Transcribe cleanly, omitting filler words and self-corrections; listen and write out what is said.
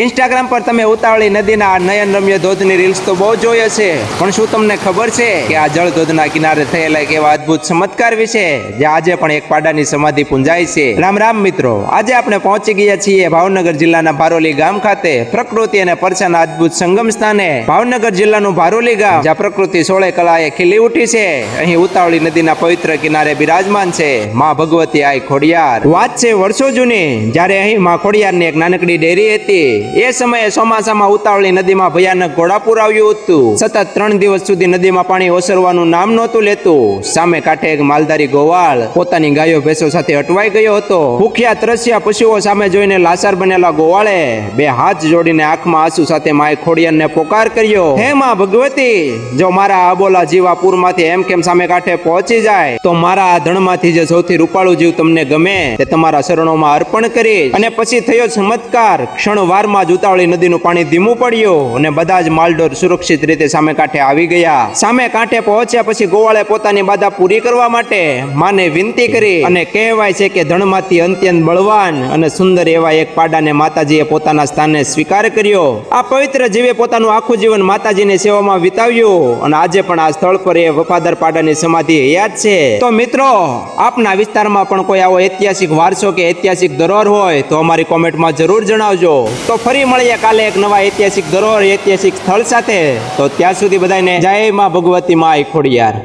Instagram પર તમે ઉતાવળી નદીના આ નયન રમ્ય ધોધની રીલ્સ તો બહુ જોઈ હશે, પણ શું તમને ખબર છે કે આ જળ ધોધના કિનારે થયેલા એક એવા અદ્ભુત ચમત્કાર વિશે જે આજે પણ એક પાડાની સમાધિ પૂંજાય છે? રામ રામ મિત્રો, આજે આપણે પહોંચી ગયા છીએ ભાવનગર જિલ્લાના ભારોલી ગામ ખાતે, પ્રકૃતિ અને પરચાના અદ્ભુત સંગમ સ્થાને. ભાવનગર જિલ્લાનું ભારોલી ગામ, જ્યાં પ્રકૃતિ સોળે કળાએ ખીલી ઉઠી છે. અહીં ઉતાવળી નદીના પવિત્ર કિનારે બિરાજમાન છે માં ભગવતી આઈ ખોડિયાર. વાત છે વર્ષો જૂની, જ્યારે અહીં માં ખોડિયારની એક નાનકડી ડેરી હતી. એ સમયે ચોમાસામાં ઉતાવળી નદીમાં ભયાનક ઘોડાપૂર આવ્યું હતું. સતત 3 દિવસ સુધી નદીમાં પાણી ઓસરવાનું નામ નહોતું લેતું. સામે કાંઠે એક માલધારી ગોવાળ પોતાની ગાયો ભેંસો સાથે અટવાઈ ગયો હતો. ભૂખ્યા ત્રસ્યા પશુઓ સામે જોઈને લાચાર બનેલા ગોવાળે 2 હાથ જોડીને આંખમાં આંસુ સાથે માય ખોડિયારને પોકાર કર્યો, હે માં ભગવતી, જો મારા આબોલા જીવા પૂરમાંથી એમ કેમ સામે કાંઠે પહોંચી જાય તો મારા આ ધણમાંથી જે સૌથી રૂપાળું જીવ તમને ગમે તે તમારા શરણોમાં અર્પણ કરીશ. અને પછી થયો ચમત્કાર. ક્ષણવારમાં જ ઉતાવળી નદીનું પાણી ધીમું પડ્યું અને બધા જ માલઢોર સુરક્ષિત રીતે સામે કાંઠે આવી ગયા. સામે કાંઠે પહોંચ્યા પછી ગોવાળે પોતાની બાધા પૂરી કરવા માટે માને વિનંતી કરી અને કહેવાય છે કે ધણમાંથી અત્યંત બળવાન અને સુંદર એવા એક પાડાને માતાજીએ પોતાના સ્થાને સ્વીકાર કર્યો. આ પવિત્ર જીવે પોતાનું આખું જીવન માતાજીની સેવામાં વિતાવ્યું અને આજે પણ આ સ્થળ પર એ વફાદાર પાડાની સમાધિ યાદ છે. તો મિત્રો, આપના વિસ્તારમાં પણ કોઈ આવો ઐતિહાસિક વારસો કે ઐતિહાસિક ધરોહર હોય તો અમારી કોમેન્ટમાં જરૂર જણાવજો. તો ફરી મળીએ કાલે એક નવા ઐતિહાસિક ધરોહર ઐતિહાસિક સ્થળ સાથે. તો ત્યાં સુધી બધાને જય માં ભગવતી માં આઈ ખોડિયાર.